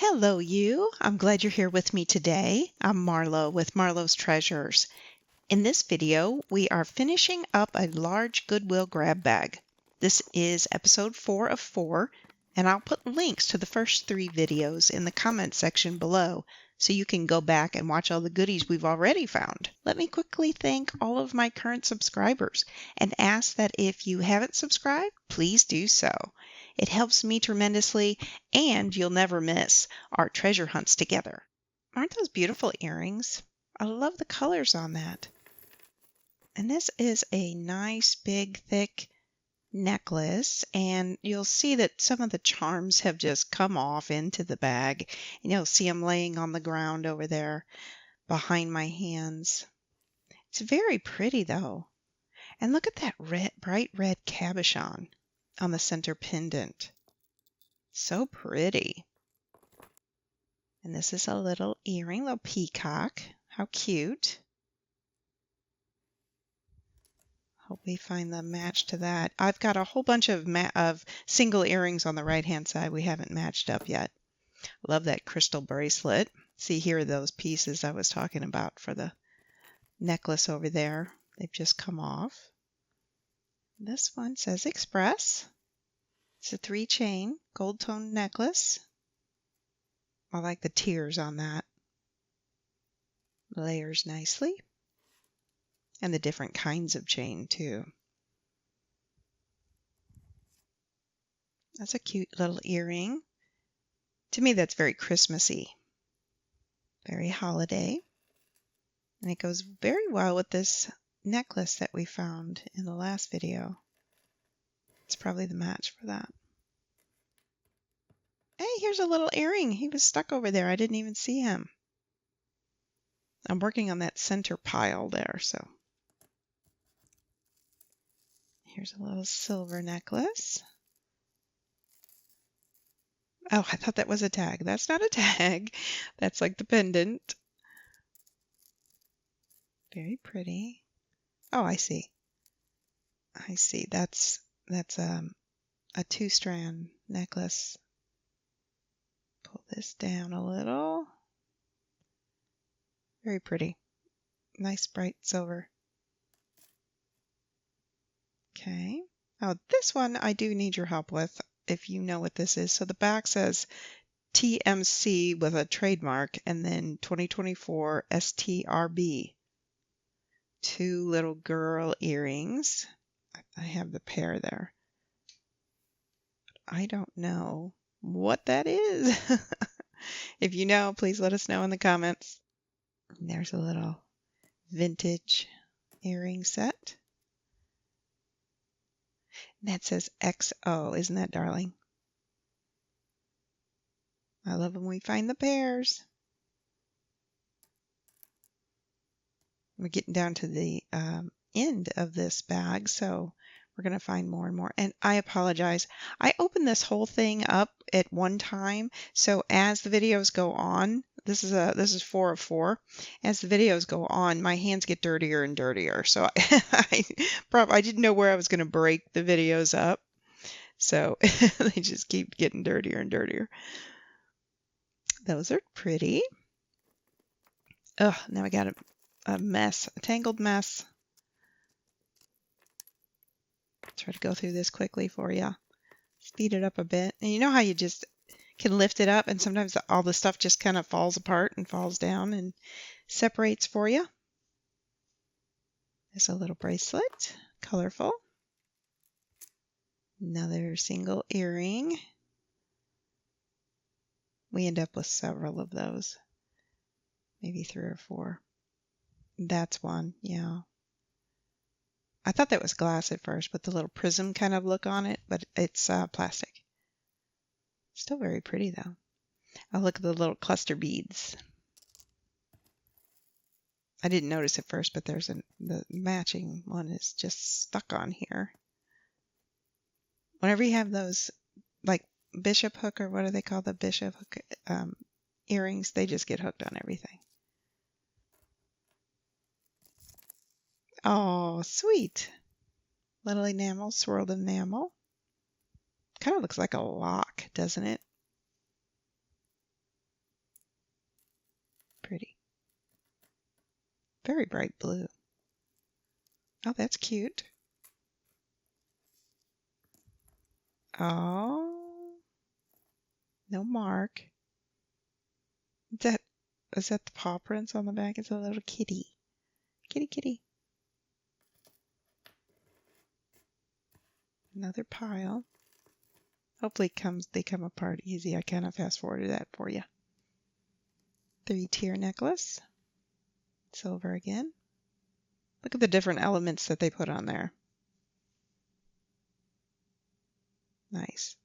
Hello, you. I'm glad you're here with me today. I'm Marlo with Marlo's Treasures. In this video, we are finishing up a large Goodwill grab bag. This is episode 4 of 4, and I'll put links to the first 3 videos in the comment section below so you can go back and watch all the goodies we've already found. Let me quickly thank all of my current subscribers and ask that if you haven't subscribed, please do so. It helps me tremendously, and you'll never miss our treasure hunts together. Aren't those beautiful earrings? I love the colors on that. And this is a nice, big, thick necklace, and you'll see that some of the charms have just come off into the bag, and you'll see them laying on the ground over there behind my hands. It's very pretty, though. And look at that bright red cabochon on the center pendant. So pretty. And this is a little earring, little peacock. How cute. Hope we find the match to that. I've got a whole bunch of single earrings on the right-hand side we haven't matched up yet. Love that crystal bracelet. See, here are those pieces I was talking about for the necklace over there. They've just come off. This one says Express. It's a 3-chain gold tone necklace. I like the tears on that. Layers nicely. And the different kinds of chain too. That's a cute little earring. To me, that's very Christmassy. Very holiday. And it goes very well with this necklace that we found in the last video. It's probably the match for that. Hey, here's a little earring. He was stuck over there. I didn't even see him. I'm working on that center pile there, so. Here's a little silver necklace. Oh, I thought that was a tag. That's not a tag. That's like the pendant. Very pretty. Oh, I see. I see. That's a 2-strand necklace. Pull this down a little. Very pretty. Nice bright silver. Okay. Oh, this one I do need your help with if you know what this is. So the back says TMC with a trademark and then 2024 STRB. 2 little girl earrings. I have the pair there. I don't know what that is. If you know, please let us know in the comments. And there's a little vintage earring set. And that says XO. Isn't that darling? I love when we find the pairs. We're getting down to the end of this bag, so we're going to find more and more. And I apologize. I opened this whole thing up at one time, so as the videos go on, this is 4 of 4. As the videos go on, my hands get dirtier and dirtier. So I didn't know where I was going to break the videos up, so they just keep getting dirtier and dirtier. Those are pretty. Oh, now I got a mess, a tangled mess. Try to go through this quickly for you. Speed it up a bit. And you know how you just can lift it up and sometimes all the stuff just kind of falls apart and falls down and separates for you. There's a little bracelet, colorful. Another single earring. We end up with several of those. Maybe 3 or 4. That's one, yeah. I thought that was glass at first, with the little prism kind of look on it, but it's plastic. Still very pretty, though. Oh, look at the little cluster beads. I didn't notice at first, but there's the matching one is just stuck on here. Whenever you have those, like bishop hook, or what do they call the bishop hook earrings, they just get hooked on everything. Oh, sweet. Little enamel, swirled enamel. Kind of looks like a lock, doesn't it? Very bright blue. Oh, that's cute. Oh, no mark. Is that the paw prints on the back? It's a little kitty. Kitty, kitty. Another pile. Hopefully they come apart easy. I kind of fast forwarded that for you. 3-tier necklace. Silver again. Look at the different elements that they put on there. Nice.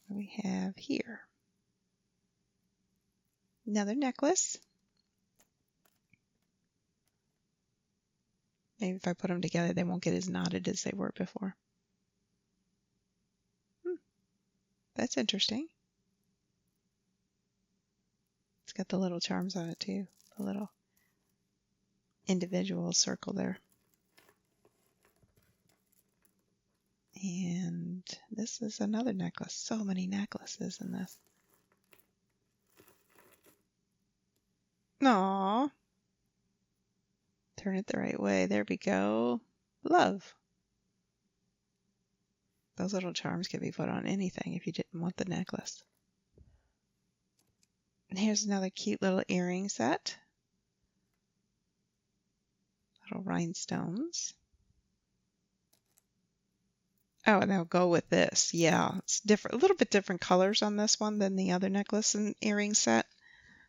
What we have here. Another necklace. Maybe if I put them together, they won't get as knotted as they were before. That's interesting. It's got the little charms on it too. The little individual circle there. And this is another necklace. So many necklaces in this. Aww. Turn it the right way. There we go. Love. Those little charms could be put on anything if you didn't want the necklace. And here's another cute little earring set. Little rhinestones. Oh, and they'll go with this. Yeah, it's different, a little bit different colors on this one than the other necklace and earring set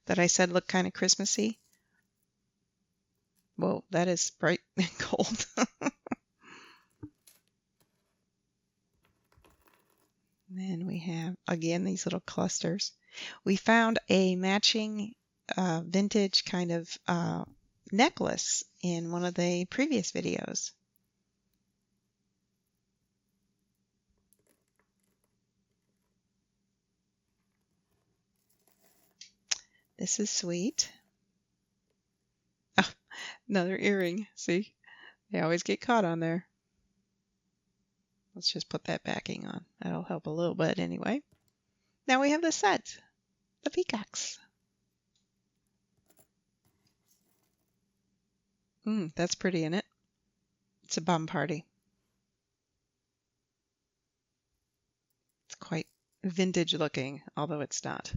that I said looked kind of Christmassy. Whoa, that is bright gold. And then we have, again, these little clusters. We found a matching vintage kind of necklace in one of the previous videos. This is sweet. Oh, another earring. See, they always get caught on there. Let's just put that backing on. That'll help a little bit anyway. Now we have the set, the peacocks. That's pretty, isn't it? It's a bum party. It's quite vintage looking, although it's not.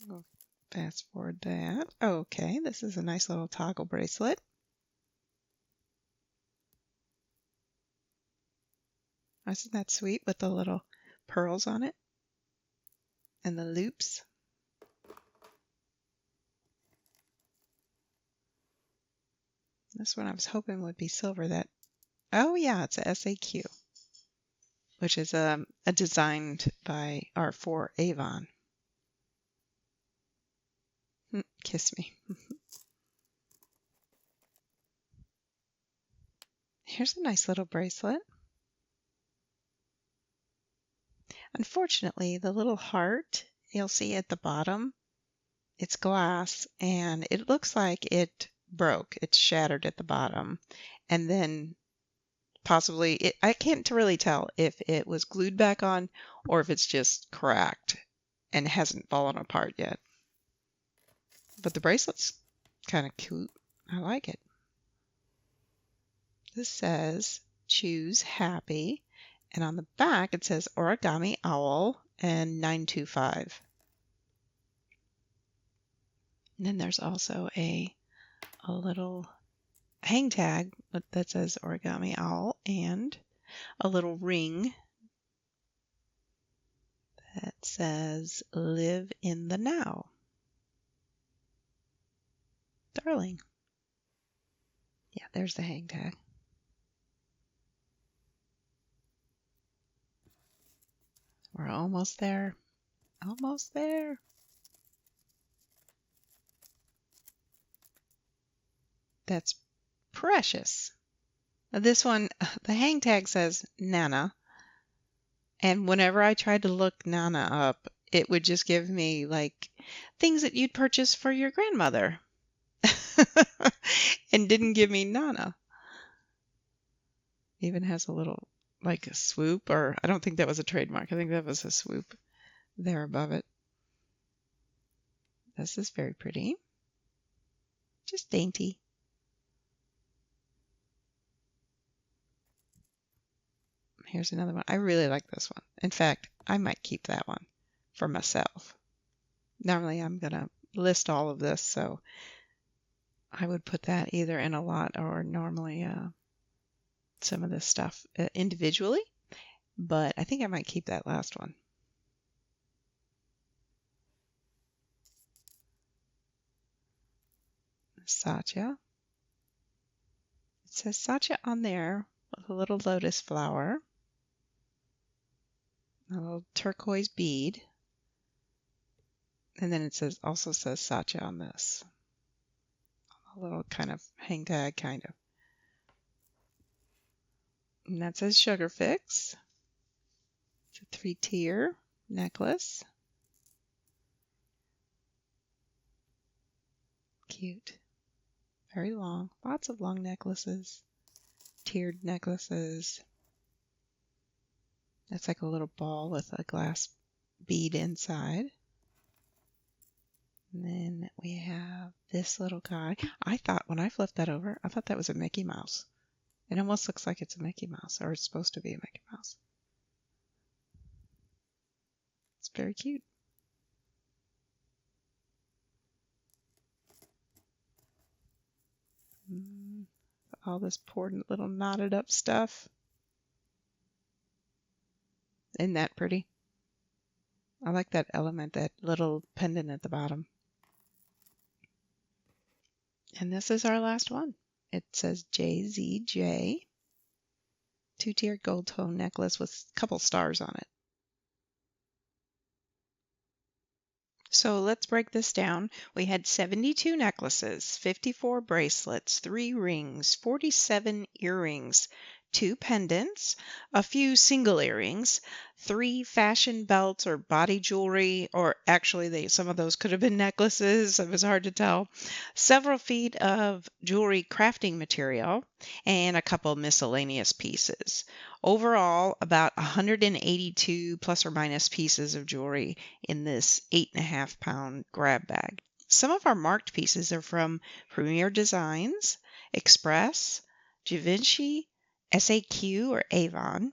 We'll fast forward that. Okay, this is a nice little toggle bracelet. Isn't that sweet with the little pearls on it and the loops? This one I was hoping would be silver. Oh yeah, it's a SAQ, which is a designed by or for Avon. Kiss me. Here's a nice little bracelet. Unfortunately, the little heart you'll see at the bottom, it's glass, and it looks like it broke. It's shattered at the bottom, and then possibly, I can't really tell if it was glued back on or if it's just cracked and hasn't fallen apart yet. But the bracelet's kind of cute. I like it. This says, choose happy. And on the back, it says Origami Owl and 925. And then there's also a little hang tag that says Origami Owl and a little ring that says live in the now. Darling. Yeah, there's the hang tag. We're almost there. Almost there. That's precious. Now this one, the hang tag says Nana. And whenever I tried to look Nana up, it would just give me like things that you'd purchase for your grandmother. And didn't give me Nana. Even has a little like a swoop, or I don't think that was a trademark. I think that was a swoop there above it. This is very pretty. Just dainty. Here's another one. I really like this one. In fact, I might keep that one for myself. Normally I'm going to list all of this, so I would put that either in a lot or normally some of this stuff individually, but I think I might keep that last one. Satya. It says Satya on there with a little lotus flower, a little turquoise bead, and then it also says Satya on this. A little kind of hang tag, kind of. And that says Sugarfix. It's a 3-tier necklace. Cute. Very long. Lots of long necklaces. Tiered necklaces. That's like a little ball with a glass bead inside. And then we have this little guy. I thought when I flipped that over, I thought that was a Mickey Mouse. It almost looks like it's a Mickey Mouse, or it's supposed to be a Mickey Mouse. It's very cute. All this poor little knotted up stuff. Isn't that pretty? I like that element, that little pendant at the bottom. And this is our last one. It says JZJ. 2-tiered gold tone necklace with a couple stars on it. So let's break this down. We had 72 necklaces, 54 bracelets, 3 rings, 47 earrings, 2 pendants, a few single earrings, 3 fashion belts or body jewelry, or actually some of those could have been necklaces. It was hard to tell. Several feet of jewelry crafting material, and a couple miscellaneous pieces. Overall, about 182 plus or minus pieces of jewelry in this 8.5-pound grab bag. Some of our marked pieces are from Premier Designs, Express, Givenchy, SAQ or Avon,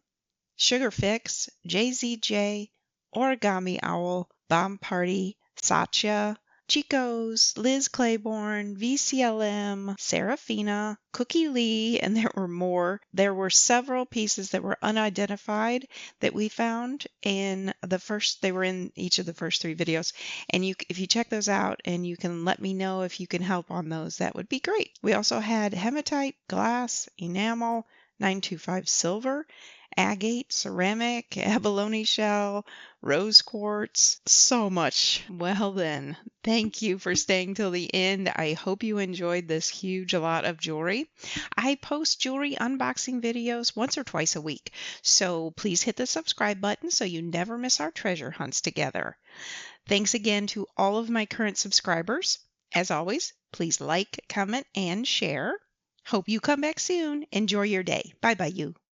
Sugarfix, JZJ, Origami Owl, Bomb Party, Satya, Chico's, Liz Claiborne, VCLM, Serafina, Cookie Lee, and there were more. There were several pieces that were unidentified that we found in they were in each of the first 3 videos. And if you check those out and you can let me know if you can help on those, that would be great. We also had hematite, glass, enamel, 925 silver, agate, ceramic, abalone shell, rose quartz, so much. Well then, thank you for staying till the end. I hope you enjoyed this huge lot of jewelry. I post jewelry unboxing videos once or twice a week, so please hit the subscribe button so you never miss our treasure hunts together. Thanks again to all of my current subscribers. As always, please like, comment, and share. Hope you come back soon. Enjoy your day. Bye-bye, you.